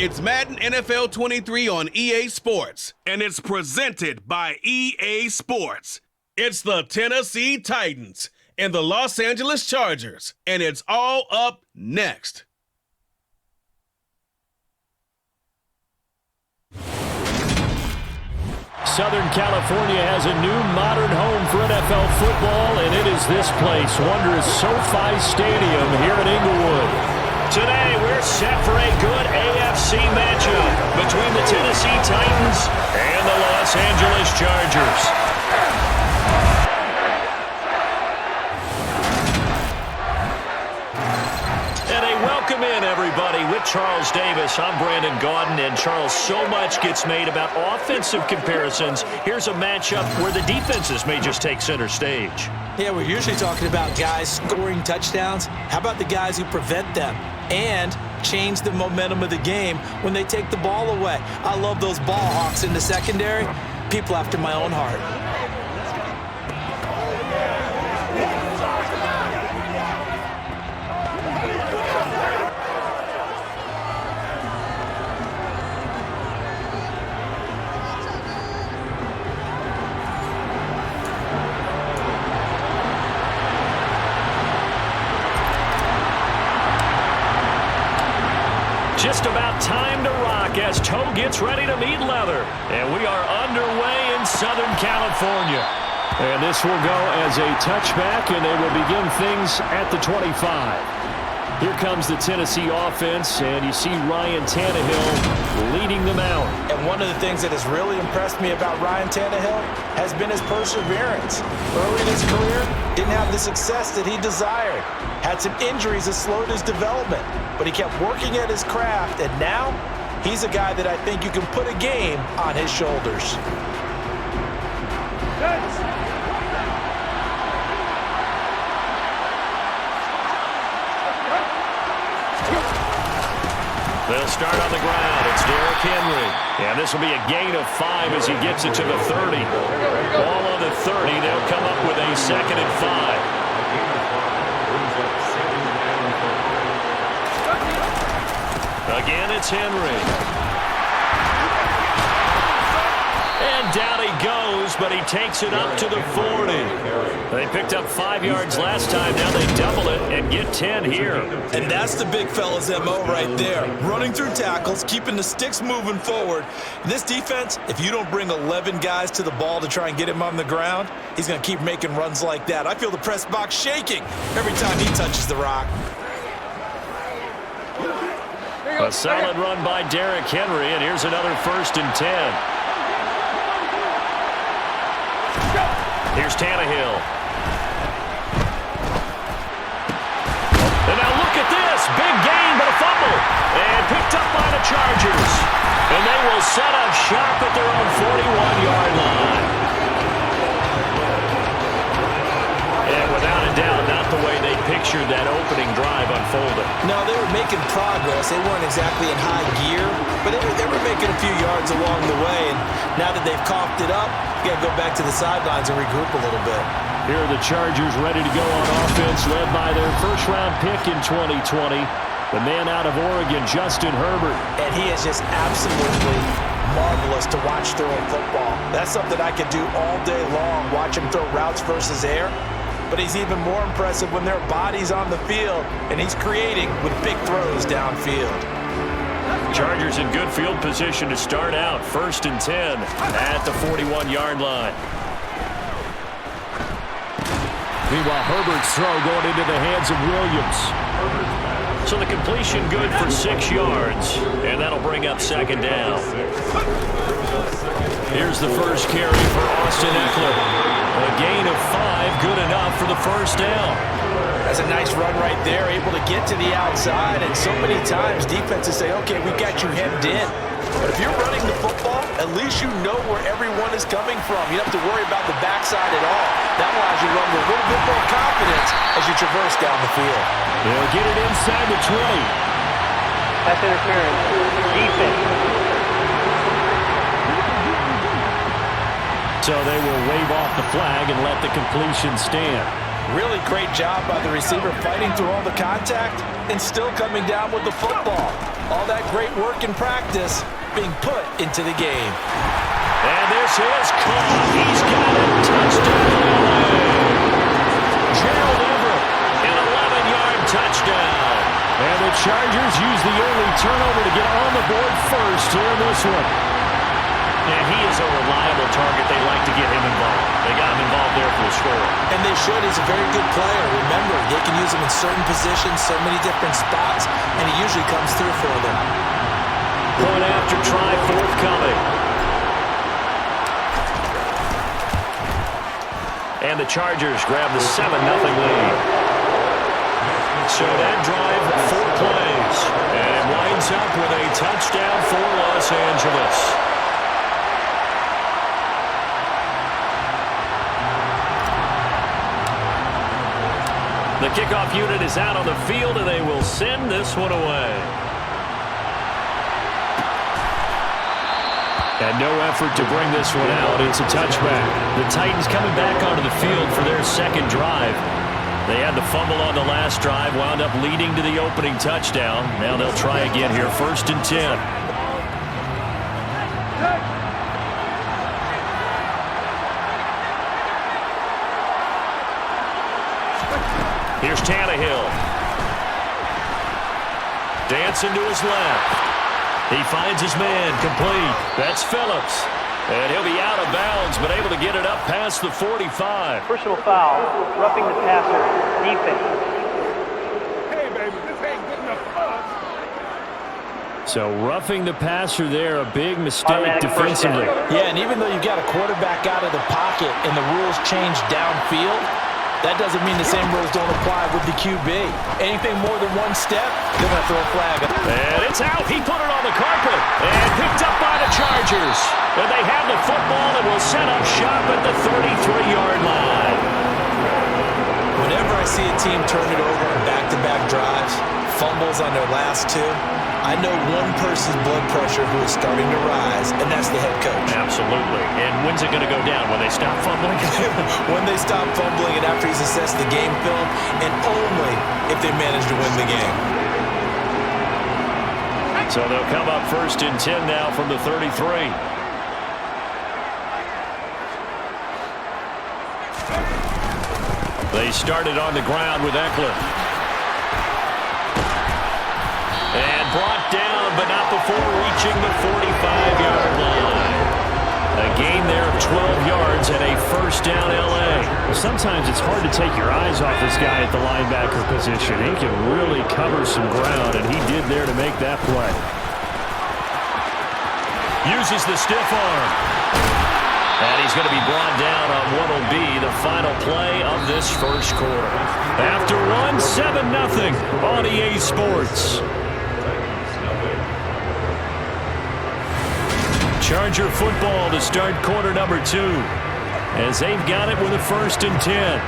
It's Madden NFL 23 on EA Sports, and it's presented by EA Sports. It's the Tennessee Titans and the Los Angeles Chargers, and it's all up next. Southern California has a new modern home for NFL football, and it is this place, wondrous SoFi Stadium here in Inglewood. Today, we're set for a good AFC matchup between the Tennessee Titans and the Los Angeles Chargers. Welcome in, everybody. With Charles Davis, I'm Brandon Gaudin, and Charles, so much gets made about offensive comparisons. Here's a matchup where the defenses may just take center stage. Yeah, we're usually talking about guys scoring touchdowns. How about the guys who prevent them and change the momentum of the game when they take the ball away? I love those ball hawks in the secondary. People after my own heart. Just about time to rock as toe gets ready to meet leather. And we are underway in Southern California. And this will go as a touchback, and they will begin things at the 25. Here comes the Tennessee offense, and you see Ryan Tannehill leading them out. And one of the things that has really impressed me about Ryan Tannehill has been his perseverance. Early in his career, didn't have the success that he desired. Had some injuries that slowed his development, but he kept working at his craft, and now he's a guy that I think you can put a game on his shoulders. They'll start on the ground. It's Derrick Henry. And this will be a gain of 5 as he gets it to the 30. Ball on the 30. They'll come up with a 2nd and 5. Again, it's Henry. And down he goes, but he takes it up to the 40. They picked up 5 yards last time. Now they double it and get 10 here. And that's the big fella's MO right there. Running through tackles, keeping the sticks moving forward. This defense, if you don't bring 11 guys to the ball to try and get him on the ground, he's going to keep making runs like that. I feel the press box shaking every time he touches the rock. A solid run by Derrick Henry, and here's another 1st and 10. Here's Tannehill. And now look at this. Big gain, but a fumble. And picked up by the Chargers. And they will set up shop at their own 41-yard line. And without a doubt, not the way they pictured that opening drive unfolding. No, they were making progress. They weren't exactly in high gear, but they were making a few yards along the way. And now that they've coughed it up, you got to go back to the sidelines and regroup a little bit. Here are the Chargers ready to go on offense, led by their first-round pick in 2020, the man out of Oregon, Justin Herbert. And he is just absolutely marvelous to watch throw a football. That's something I could do all day long, watch him throw routes versus air. But he's even more impressive when there are bodies on the field, and he's creating with big throws downfield. Chargers in good field position to start out. 1st and 10 at the 41-yard line. Meanwhile, Herbert's throw going into the hands of Williams. So the completion good for 6 yards, and that'll bring up 2nd down. Here's the first carry for Austin Eckler. A gain of 5, good enough for the 1st down. That's a nice run right there, able to get to the outside, and so many times defenses say, okay, we got you hemmed in. But if you're running the football, at least you know where everyone is coming from. You don't have to worry about the backside at all. That allows you to run with a little bit more confidence as you traverse down the field. They'll get it inside the 20. That's interference. Defense. So they will wave off the flag and let the completion stand. Really great job by the receiver fighting through all the contact and still coming down with the football. All that great work in practice being put into the game. And this is caught. He's got it. Touchdown. Gerald Everett, an 11-yard touchdown. And the Chargers use the early turnover to get on the board first here in this one. And he is a reliable target. They like to get him involved. They got him involved there for the score. And they should. He's a very good player. Remember, they can use him in certain positions, so many different spots, and he usually comes through for them. Point after try forthcoming. And the Chargers grab the 7-0 lead. So that drive, 4 plays. And it winds up with a touchdown for Los Angeles. The kickoff unit is out on the field, and they will send this one away. And no effort to bring this one out. It's a touchback. The Titans coming back onto the field for their second drive. They had the fumble on the last drive, wound up leading to the opening touchdown. Now they'll try again here, 1st and 10. Here's Tannehill. Dancing to his left. He finds his man, complete. That's Phillips. And he'll be out of bounds, but able to get it up past the 45. Personal foul, roughing the passer, defense. Hey, baby, this ain't good enough for us. So roughing the passer there, a big mistake Automatic defensively. Yeah, and even though you've got a quarterback out of the pocket and the rules change downfield, that doesn't mean the same rules don't apply with the QB. Anything more than one step, they're going to throw a flag. And it's out. He put it on the carpet and picked up by the Chargers. And they have the football and will set up shop at the 33-yard line. Whenever I see a team turn it over on back-to-back drives, fumbles on their last two, I know one person's blood pressure who is starting to rise, and that's the head coach. Absolutely. And when's it going to go down? When they stop fumbling? When they stop fumbling and after he's assessed the game film, and only if they manage to win the game. So they'll come up 1st and 10 now from the 33. They started on the ground with Eckler. And brought down, but not before reaching the 45-yard line. A gain there of 12 yards and a 1st down L.A. Well, sometimes it's hard to take your eyes off this guy at the linebacker position. He can really cover some ground, and he did there to make that play. Uses the stiff arm. And he's going to be brought down on what will be the final play of this first quarter. After one, 7-0 on EA Sports. Charger football to start quarter number 2, as they've got it with a 1st and 10.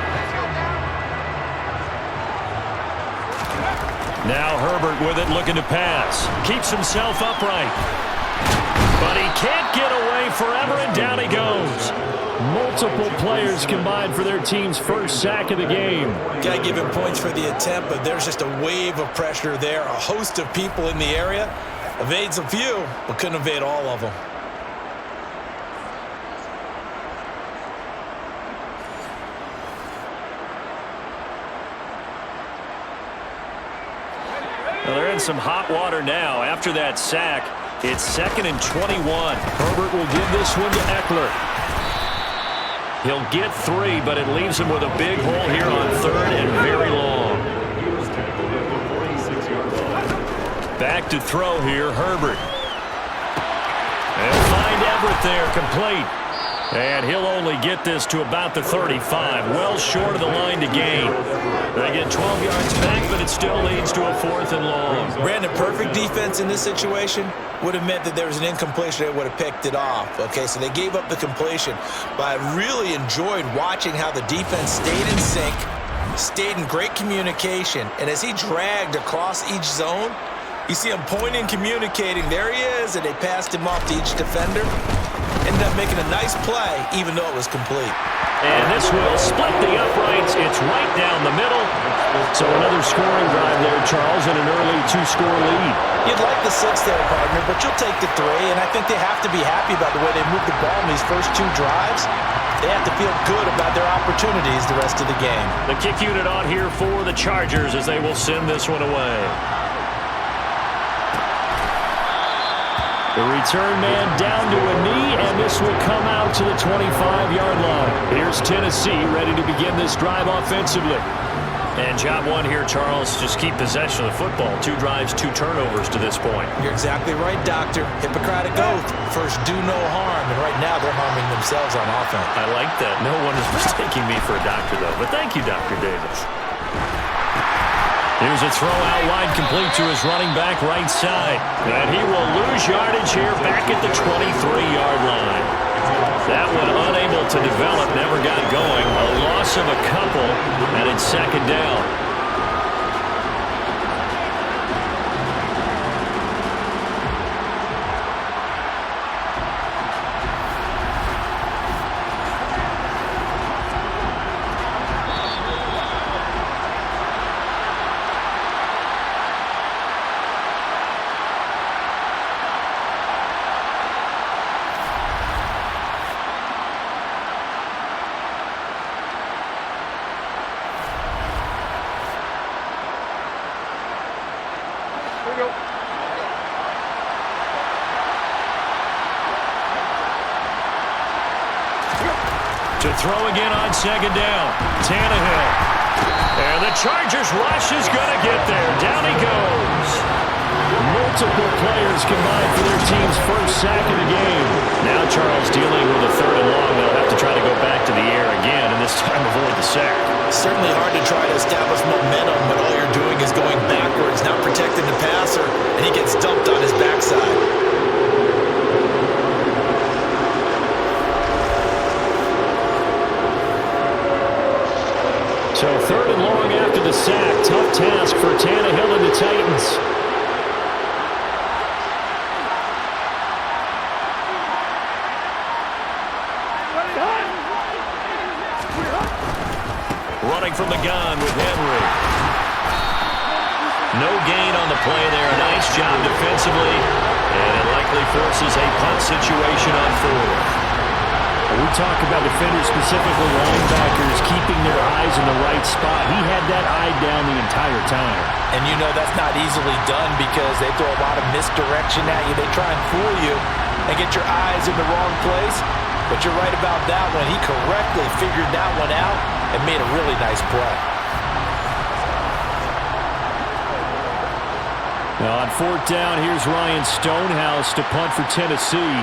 Now Herbert with it, looking to pass. Keeps himself upright. But he can't get away forever, and down he goes. Multiple players combined for their team's first sack of the game. Got to give him points for the attempt, but there's just a wave of pressure there. A host of people in the area. Evades a few, but couldn't evade all of them. Well, they're in some hot water now. After that sack, it's 2nd and 21. Herbert will give this one to Eckler. He'll get 3, but it leaves him with a big hole here on 3rd and very long. Back to throw here, Herbert. And find Everett there, complete. And he'll only get this to about the 35, well short of the line to gain. They get 12 yards back, but it still leads to a 4th and long. Brandon, perfect defense in this situation would have meant that there was an incompletion. They would have picked it off. Okay, so they gave up the completion. But I really enjoyed watching how the defense stayed in sync, stayed in great communication, and as he dragged across each zone, you see him pointing, communicating. There he is, and they passed him off to each defender. Ended up making a nice play, even though it was complete. And this will split the uprights. It's right down the middle. So another scoring drive there, Charles, and an early 2-score lead. You'd like the 6 there, partner, but you'll take the 3, and I think they have to be happy about the way they moved the ball in these first 2 drives. They have to feel good about their opportunities the rest of the game. The kick unit on here for the Chargers as they will send this one away. The return man down to a knee, and this will come out to the 25-yard line. Here's Tennessee ready to begin this drive offensively. And job one here, Charles, just keep possession of the football. 2 drives, 2 turnovers to this point. You're exactly right, Doctor. Hippocratic oath. First, do no harm. And right now, they're harming themselves on offense. I like that. No one is mistaking me for a doctor, though. But thank you, Dr. Davis. Here's a throw out wide, complete to his running back right side. And he will lose yardage here back at the 23-yard line. That one unable to develop, never got going. A loss of a couple, and it's second down. To throw again on second down. Tannehill. And the Chargers rush is going to get there. Down he goes. Multiple players combined for their team's first sack of the game. Now Charles dealing with a 3rd and long. They'll have to try to go back to the air again, and this time avoid the sack. Certainly hard to try to establish momentum when all you're doing is going backwards, not protecting the passer, and he gets dumped on his backside. So 3rd and long after the sack. Tough task for Tannehill and the Titans. Running from the gun with Henry. No gain on the play there. Nice job defensively. And it likely forces a punt situation on 4th. We talk about defenders, specifically linebackers, keeping their eyes in the right spot. He had that eye down the entire time. And you know that's not easily done because they throw a lot of misdirection at you. They try and fool you and get your eyes in the wrong place. But you're right about that one. He correctly figured that one out and made a really nice play. Now on 4th down, here's Ryan Stonehouse to punt for Tennessee.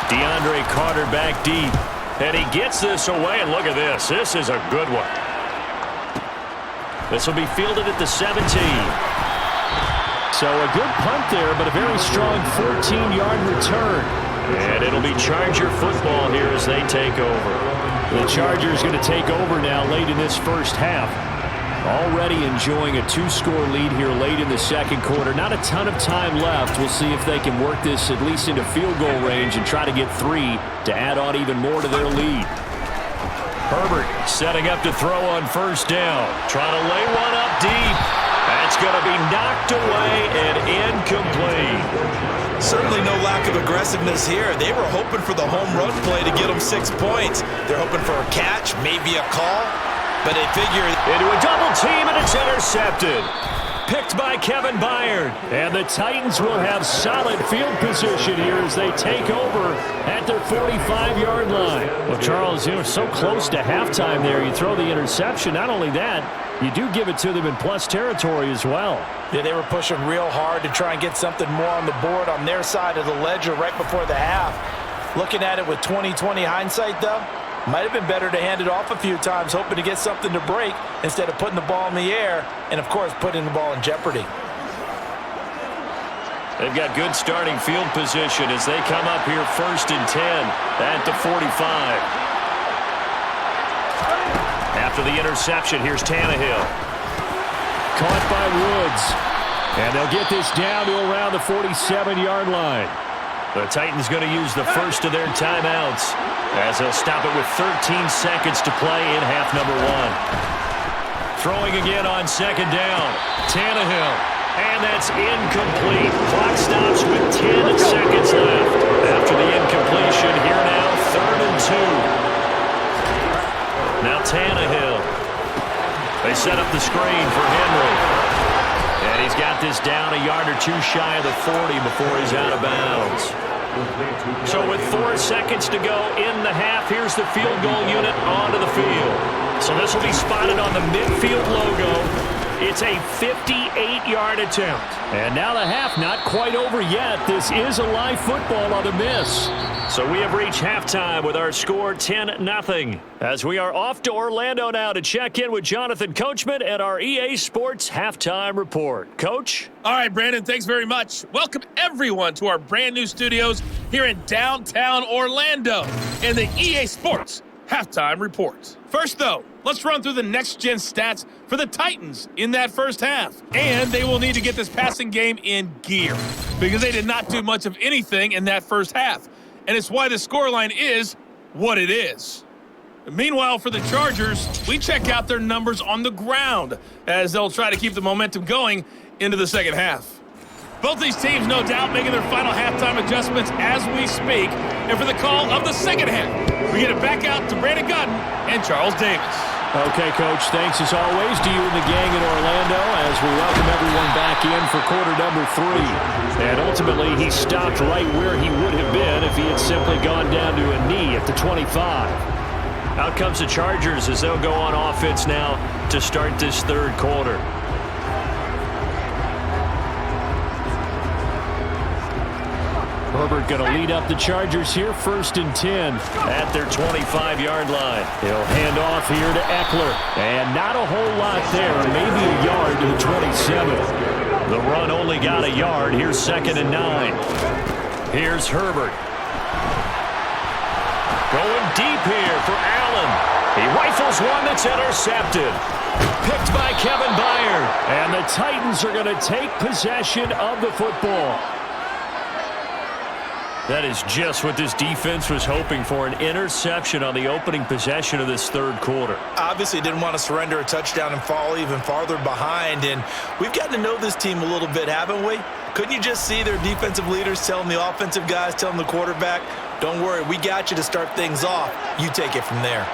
DeAndre Carter back deep. And he gets this away, and look at this. This is a good one. This will be fielded at the 17. So a good punt there, but a very strong 14-yard return. And it'll be Charger football here as they take over. The Chargers going to take over now late in this first half. Already enjoying a 2-score lead here late in the second quarter. Not a ton of time left. We'll see if they can work this at least into field goal range and try to get 3 to add on even more to their lead. Herbert setting up to throw on 1st down. Trying to lay one up deep. That's going to be knocked away and incomplete. Certainly no lack of aggressiveness here. They were hoping for the home run play to get them 6 points. They're hoping for a catch, maybe a call. But they figure into a double team, and it's intercepted. Picked by Kevin Byard. And the Titans will have solid field position here as they take over at their 45-yard line. Well, Charles, so close to halftime there. You throw the interception. Not only that, you do give it to them in plus territory as well. Yeah, they were pushing real hard to try and get something more on the board on their side of the ledger right before the half. Looking at it with 20/20 hindsight, though, might have been better to hand it off a few times, hoping to get something to break instead of putting the ball in the air and, of course, putting the ball in jeopardy. They've got good starting field position as they come up here 1st and 10 at the 45. After the interception, here's Tannehill. Caught by Woods. And they'll get this down to around the 47-yard line. The Titans going to use the first of their timeouts as they'll stop it with 13 seconds to play in half number 1. Throwing again on second down. Tannehill. And that's incomplete. Clock stops with 10 seconds left. After the incompletion, here now, 3rd and 2. Now Tannehill. They set up the screen for Henry. And he's got this down a yard or two shy of the 40 before he's out of bounds. So with 4 seconds to go in the half, here's the field goal unit onto the field. So this will be spotted on the midfield logo. It's a 58-yard attempt. And now the half not quite over yet. This is a live football on the miss. So we have reached halftime with our score 10-0. As we are off to Orlando now to check in with Jonathan Coachman and our EA Sports halftime report. Coach? All right, Brandon, thanks very much. Welcome, everyone, to our brand new studios here in downtown Orlando and the EA Sports halftime report. First, though, let's run through the next-gen stats for the Titans in that first half. And they will need to get this passing game in gear because they did not do much of anything in that first half. And it's why the scoreline is what it is. Meanwhile, for the Chargers, we check out their numbers on the ground as they'll try to keep the momentum going into the second half. Both these teams, no doubt, making their final halftime adjustments as we speak. And for the call of the second half, we get it back out to Brandon Godden and Charles Davis. Okay, Coach, thanks as always to you and the gang in Orlando as we welcome everyone back in for quarter number 3. And ultimately, he stopped right where he would have been if he had simply gone down to a knee at the 25. Out comes the Chargers as they'll go on offense now to start this third quarter. Herbert going to lead up the Chargers here, 1st and 10 at their 25-yard line. He'll hand off here to Eckler, and not a whole lot there, maybe a yard to the 27. The run only got a yard. Here's 2nd and 9. Here's Herbert. Going deep here for Allen. He rifles one that's intercepted. Picked by Kevin Byard. And the Titans are going to take possession of the football. That is just what this defense was hoping for, an interception on the opening possession of this third quarter. Obviously didn't want to surrender a touchdown and fall even farther behind, and we've gotten to know this team a little bit, haven't we? Couldn't you just see their defensive leaders telling the offensive guys, telling the quarterback, don't worry, we got you to start things off. You take it from there.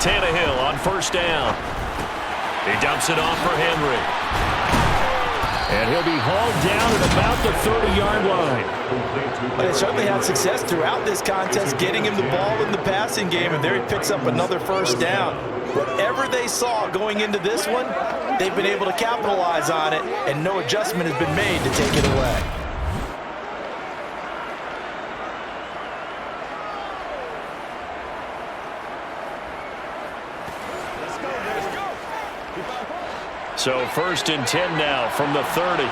Tannehill on 1st down. He dumps it off for Henry. And he'll be hauled down at about the 30-yard line. But they certainly had success throughout this contest, getting him the ball in the passing game, and there he picks up another 1st down. Whatever they saw going into this one, they've been able to capitalize on it, and no adjustment has been made to take it away. So 1st and 10 now from the 30.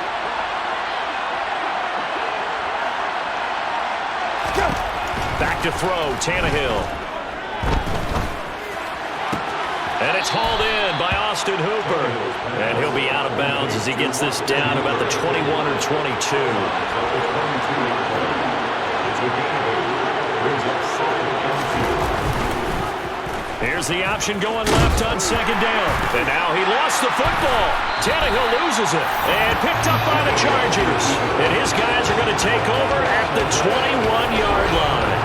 Back to throw, Tannehill. And it's hauled in by Austin Hooper. And he'll be out of bounds as he gets this down about the 21 or 22. Here's the option going left on 2nd down. And now he lost the football. Tannehill loses it. And picked up by the Chargers. And his guys are going to take over at the 21-yard line.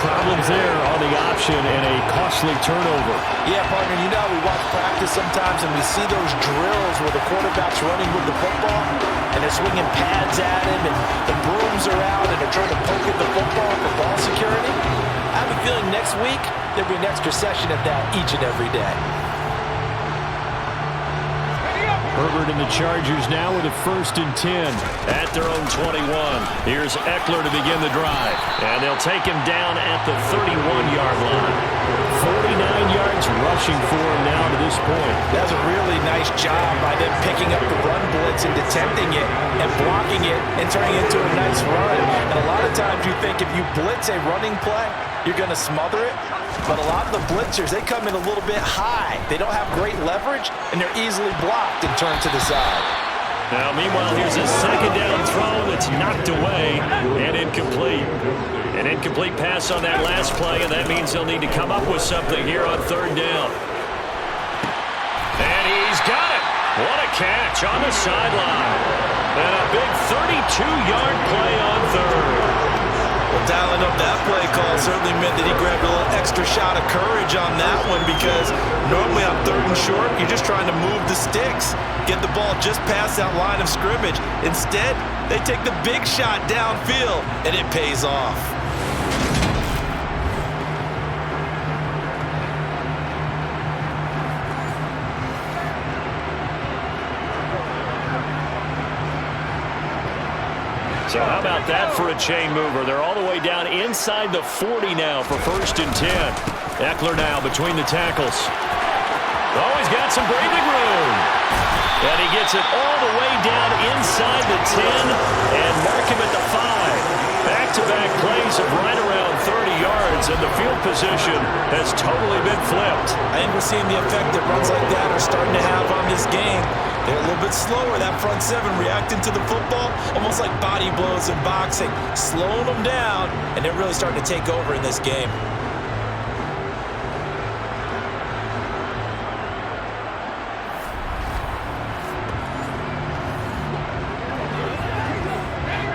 Problems there on the option and a costly turnover. Yeah, partner, you know we watch practice sometimes and we see those drills where the quarterback's running with the football and they're swinging pads at him and the brooms are out and they're trying to poke at the football for ball security. I have a feeling next week there'll be an extra session of that each and every day. Herbert and the Chargers now with a 1st and 10 at their own 21. Here's Eckler to begin the drive. And they'll take him down at the 31-yard line. 49 yards rushing for him now to this point. That's a really nice job by them picking up the run blitz and detecting it and blocking it and turning it into a nice run. And a lot of times you think if you blitz a running play, you're going to smother it. But a lot of the blitzers, they come in a little bit high. They don't have great leverage, and they're easily blocked and turned to the side. Now, meanwhile, here's a second down throw that's knocked away and incomplete. An incomplete pass on that last play, and that means they'll need to come up with something here on third down. And he's got it. What a catch on the sideline. And a big 32-yard play on third. Well, dialing up that play call certainly meant that he grabbed a little extra shot of courage on that one, because normally on third and short, you're just trying to move the sticks, get the ball just past that line of scrimmage. Instead, they take the big shot downfield, and it pays off. So how about that for a chain mover? They're all the way down inside the 40 now for 1st and 10. Eckler now between the tackles. Oh, he's got some breathing room. And he gets it all the way down inside the 10 and mark him at the 5. Back-to-back plays of right around 30 yards, and the field position has totally been flipped. I think we're seeing the effect that runs like that are starting to have on this game. They're a little bit slower, that front seven, reacting to the football, almost like body blows in boxing, slowing them down, and they're really starting to take over in this game.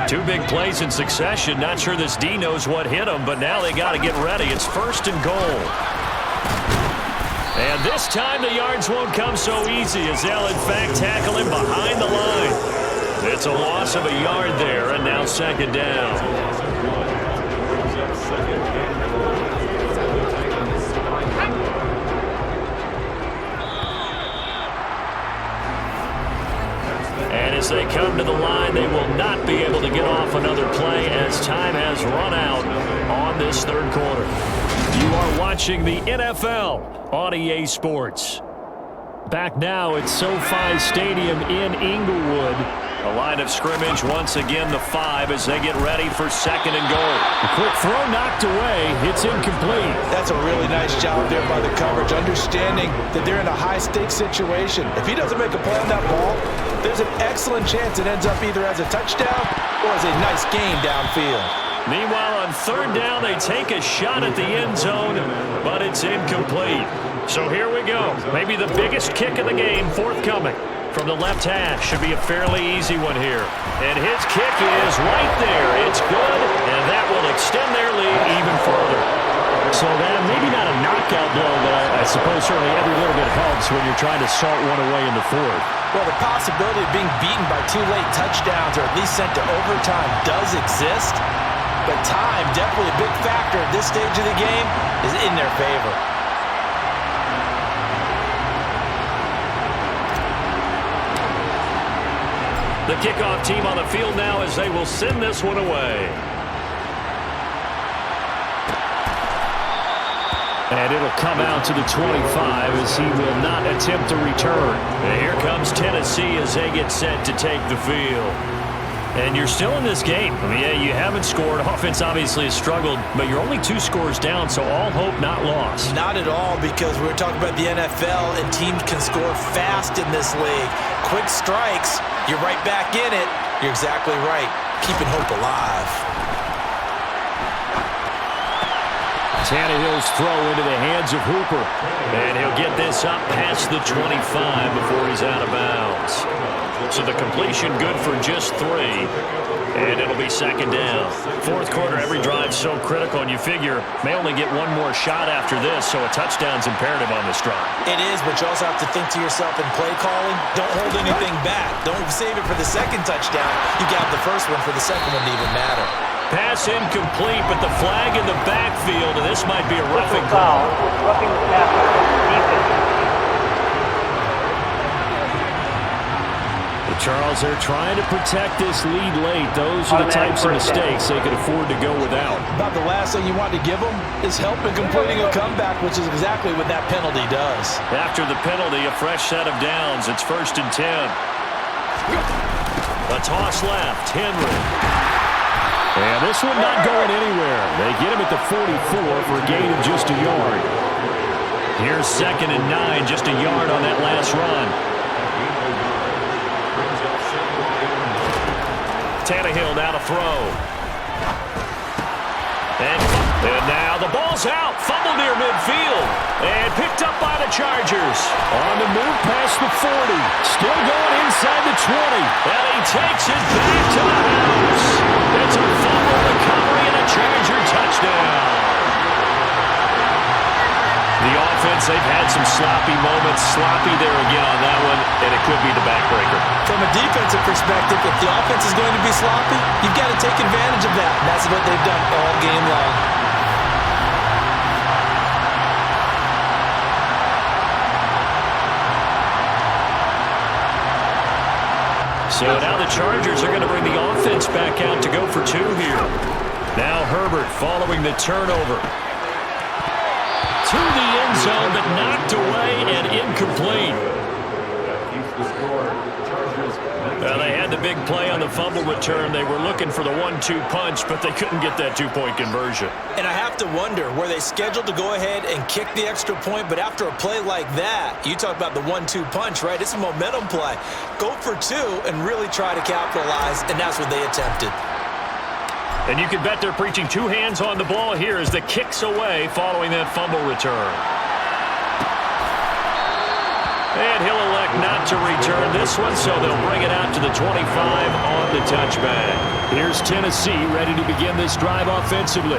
Two big plays in succession. Not sure this D knows what hit him, but now they got to get ready. It's 1st and goal. And this time the yards won't come so easy, as they'll in fact tackle him behind the line. It's a loss of a yard there, and now 2nd down. And as they come to the line, they will not be able to get off another play, as time has run out on this 3rd quarter. You are watching the NFL on EA Sports. Back now at SoFi Stadium in Inglewood. A line of scrimmage, once again the 5 as they get ready for 2nd and goal. A quick throw knocked away. It's incomplete. That's a really nice job there by the coverage, understanding that they're in a high-stakes situation. If he doesn't make a play on that ball, there's an excellent chance it ends up either as a touchdown or as a nice gain downfield. Meanwhile, on 3rd down, they take a shot at the end zone, but it's incomplete. So here we go. Maybe the biggest kick of the game forthcoming. From the left hash, should be a fairly easy one here. And his kick is right there. It's good, and that will extend their lead even further. So that maybe not a knockout blow, but I suppose certainly every little bit helps when you're trying to salt one away in the 4th. Well, the possibility of being beaten by 2 late touchdowns or at least sent to overtime does exist, but time, definitely a big factor at this stage of the game, is in their favor. The kickoff team on the field now as they will send this one away. And it'll come out to the 25 as he will not attempt to return. And here comes Tennessee as they get set to take the field. And you're still in this game. I mean, yeah, you haven't scored. Offense obviously has struggled, but you're only 2 scores down, so all hope not lost. Not at all, because we're talking about the NFL, and teams can score fast in this league. Quick strikes, you're right back in it. You're exactly right. Keeping hope alive. Tannehill's throw into the hands of Hooper. And he'll get this up past the 25 before he's out of bounds. So the completion good for just 3. And it'll be 2nd down. 4th quarter, every drive so critical, and you figure may only get one more shot after this, so a touchdown's imperative on this drive. It is, but you also have to think to yourself in play calling, don't hold anything back. Don't save it for the 2nd touchdown. You got the first one for the 2nd one to even matter. Pass incomplete, but the flag in the backfield, and this might be a roughing call. Roughing the passer, defense. Charles, they're trying to protect this lead late. Those are the types of mistakes they could afford to go without. About the last thing you want to give them is help in completing a comeback, which is exactly what that penalty does. After the penalty, a fresh set of downs. It's 1st and 10. A toss left, Henry. And this one not going anywhere. They get him at the 44 for a gain of just a yard. Here's 2nd and 9, just a yard on that last run. Tannehill now to throw. And now the ball's out. Fumble near midfield. And picked up by the Chargers. On the move past the 40. Still going inside the 20. And he takes it back to the house. It's a fumble recovery and a Charger touchdown. The offense, they've had some sloppy moments. Sloppy there again on that one, and it could be the backbreaker. From a defensive perspective, if the offense is going to be sloppy, you've got to take advantage of that. And that's what they've done all game long. So now the Chargers are going to bring the offense back out to go for two here. Now Herbert following the turnover. To the end zone, but knocked away and incomplete. Well, they had the big play on the fumble return. They were looking for the 1-2 punch, but they couldn't get that two-point conversion. And I have to wonder, were they scheduled to go ahead and kick the extra point, but after a play like that, you talk about the 1-2 punch, right? It's a momentum play. Go for two and really try to capitalize, and that's what they attempted. And you can bet they're preaching two hands on the ball here as the kick's away following that fumble return. And he'll elect not to return this one, so they'll bring it out to the 25 on the touchback. Here's Tennessee ready to begin this drive offensively.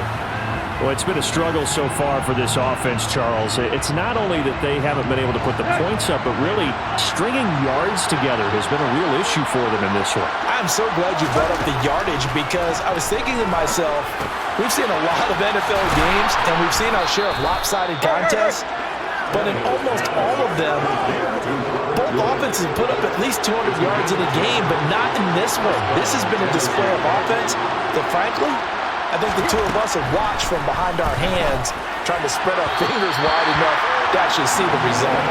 Well, it's been a struggle so far for this offense, Charles. It's not only that they haven't been able to put the points up, but really stringing yards together has been a real issue for them in this one. I'm so glad you brought up the yardage because I was thinking to myself, we've seen a lot of NFL games and we've seen our share of lopsided contests, but in almost all of them, both offenses put up at least 200 yards in a game, but not in this one. This has been a display of offense that, frankly, I think the two of us have watched from behind our hands, trying to spread our fingers wide enough to actually see the result.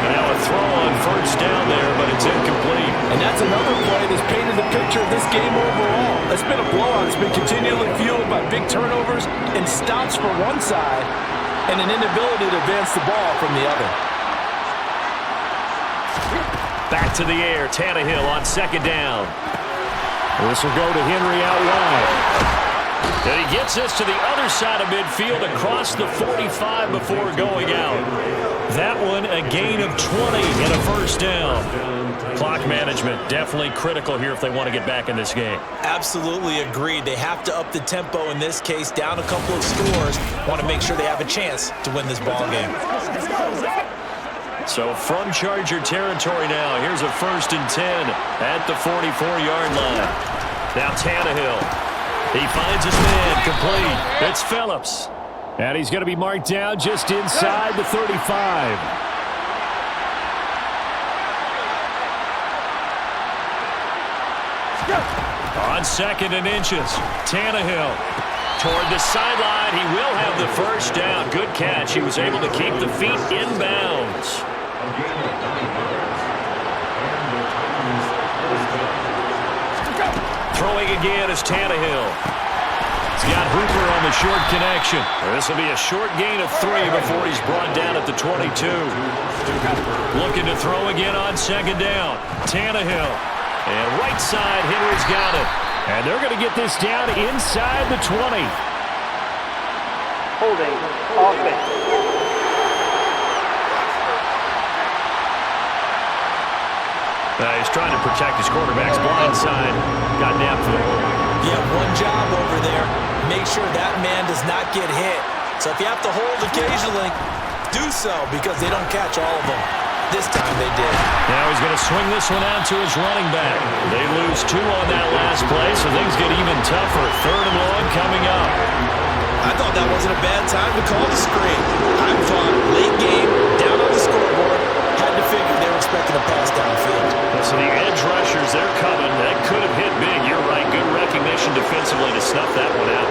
And now a throw on first down there, but it's incomplete. And that's another play that's painted the picture of this game overall. It's been a blowout. It's been continually fueled by big turnovers and stops for one side and an inability to advance the ball from the other. Back to the air. Tannehill on second down. This will go to Henry out wide. And he gets this to the other side of midfield across the 45 before going out. That one a gain of 20 and a first down. Clock management definitely critical here if they want to get back in this game. Absolutely agreed. They have to up the tempo in this case, down a couple of scores. Want to make sure they have a chance to win this ball game. So from Charger territory now, here's a 1st and 10 at the 44-yard line. Now Tannehill. He finds his man, complete. It's Phillips. And he's going to be marked down just inside the 35. On 2nd and inches, Tannehill toward the sideline. He will have the first down. Good catch. He was able to keep the feet in bounds. Throwing again is Tannehill. He's got Hooper on the short connection. This will be a short gain of 3 before he's brought down at the 22. Looking to throw again on 2nd down. Tannehill. And right side, Henry's got it. And they're going to get this down inside the 20. Holding offense. He's trying to protect his quarterback's blind side. Got napped for the hole. Yeah, one job over there. Make sure that man does not get hit. So if you have to hold occasionally, do so because they don't catch all of them. This time they did. Now he's going to swing this one out to his running back. They lose 2 on that last play, so things get even tougher. 3rd and long coming up. I thought that wasn't a bad time to call the screen. I'm fine. Late game, down on the scoreboard. Had to figure they were expecting a pass downfield. So the edge rushers, they're coming. That could have hit big. You're right. Good recognition defensively to snuff that one out.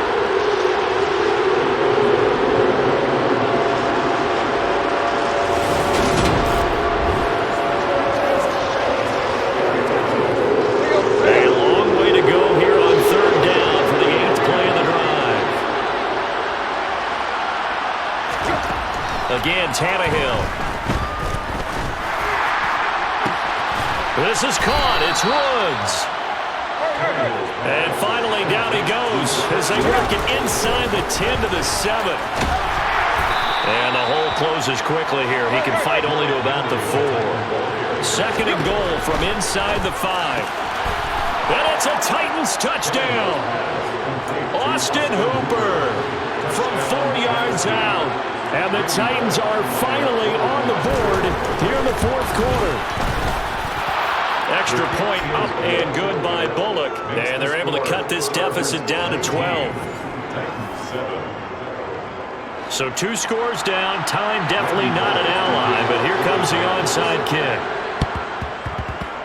A long way to go here on 3rd down for the 8th play of the drive. Again, Tannehill. This is caught. It's Woods. And finally, down he goes as they work it inside the 10 to the 7. And the hole closes quickly here. He can fight only to about the 4. Second and goal from inside the 5. And it's a Titans touchdown. Austin Hooper from 4 yards out. And the Titans are finally on the board here in the fourth quarter. Extra point up and good by Bullock. And they're able to cut this deficit down to 12. So 2 scores down. Time definitely not an ally, but here comes the onside kick.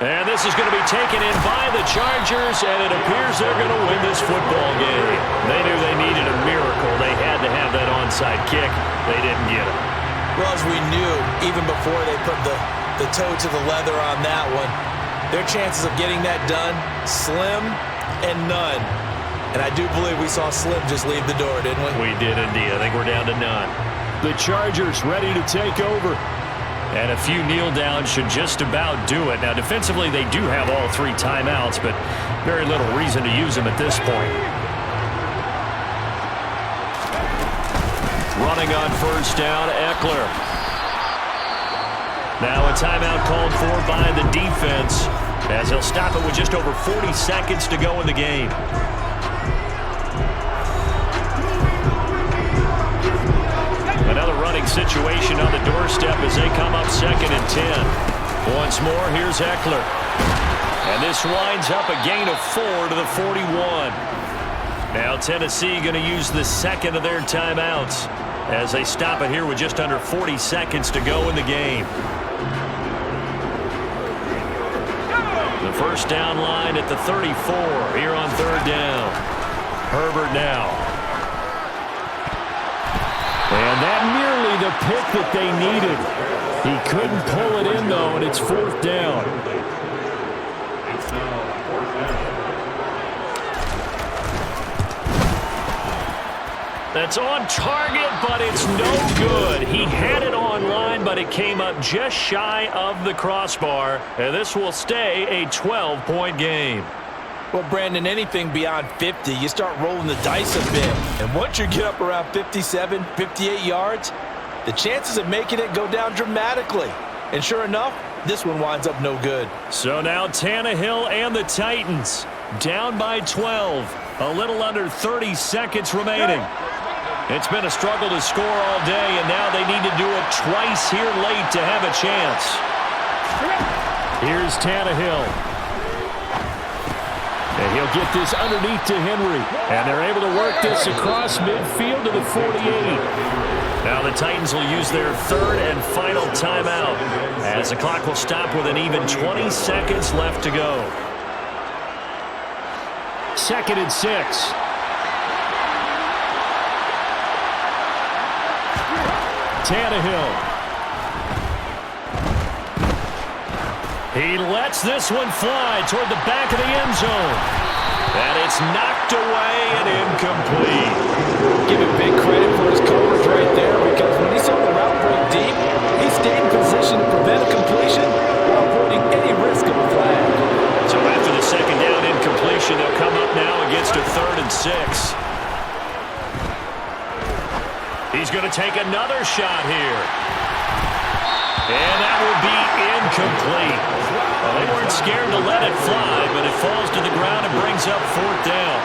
And this is going to be taken in by the Chargers, and it appears they're going to win this football game. They knew they needed a miracle. They had to have that onside kick. They didn't get it. Well, as we knew, even before they put the toe to the leather on that one, their chances of getting that done, slim and none. And I do believe we saw Slim just leave the door, didn't we? We did indeed. I think we're down to none. The Chargers ready to take over. And a few kneel downs should just about do it. Now, defensively, they do have all 3 timeouts, but very little reason to use them at this point. Running on first down, Eckler. Now a timeout called for by the defense, as he'll stop it with just over 40 seconds to go in the game. Another running situation on the doorstep as they come up 2nd and 10. Once more, here's Eckler. And this winds up a gain of 4 to the 41. Now Tennessee going to use the second of their timeouts as they stop it here with just under 40 seconds to go in the game. The first down line at the 34 here on 3rd down. Herbert now. And that nearly the pick that they needed. He couldn't pull it in, though, and it's 4th down. That's on target, but it's no good. He had it on line, but it came up just shy of the crossbar. And this will stay a 12-point game. Well, Brandon, anything beyond 50, you start rolling the dice a bit. And once you get up around 57, 58 yards, the chances of making it go down dramatically. And sure enough, this one winds up no good. So now Tannehill and the Titans down by 12. A little under 30 seconds remaining. It's been a struggle to score all day, and now they need to do it twice here late to have a chance. Here's Tannehill. And he'll get this underneath to Henry. And they're able to work this across midfield to the 48. Now the Titans will use their 3rd and final timeout, as the clock will stop with an even 20 seconds left to go. 2nd and 6. Tannehill. He lets this one fly toward the back of the end zone. And it's knocked away and incomplete. Give him big credit for his coverage right there, because when he saw the route break deep, he stayed in position to prevent a completion while avoiding any risk of a flag. So after the 2nd down incompletion, they'll come up now against a 3rd and 6. He's going to take another shot here. And that will be incomplete. Well, they weren't scared to let it fly, but it falls to the ground and brings up 4th down.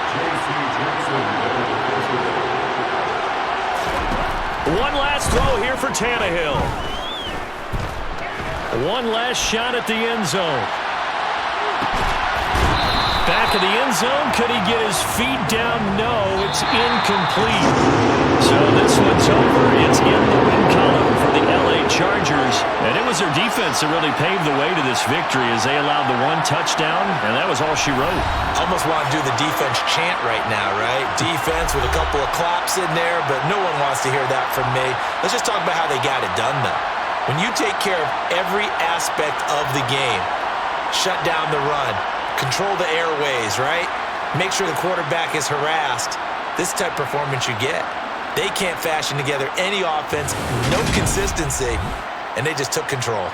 One last throw here for Tannehill. One last shot at the end zone. Back of the end zone. Could he get his feet down? No, it's incomplete. So this one's over. It's in the win column for the LA Chargers. And it was their defense that really paved the way to this victory as they allowed the 1 touchdown, and that was all she wrote. Almost want to do the defense chant right now, right? Defense with a couple of claps in there, but no one wants to hear that from me. Let's just talk about how they got it done, though. When you take care of every aspect of the game, shut down the run, control the airways, right? Make sure the quarterback is harassed. This type of performance you get. They can't fashion together any offense, no consistency, and they just took control.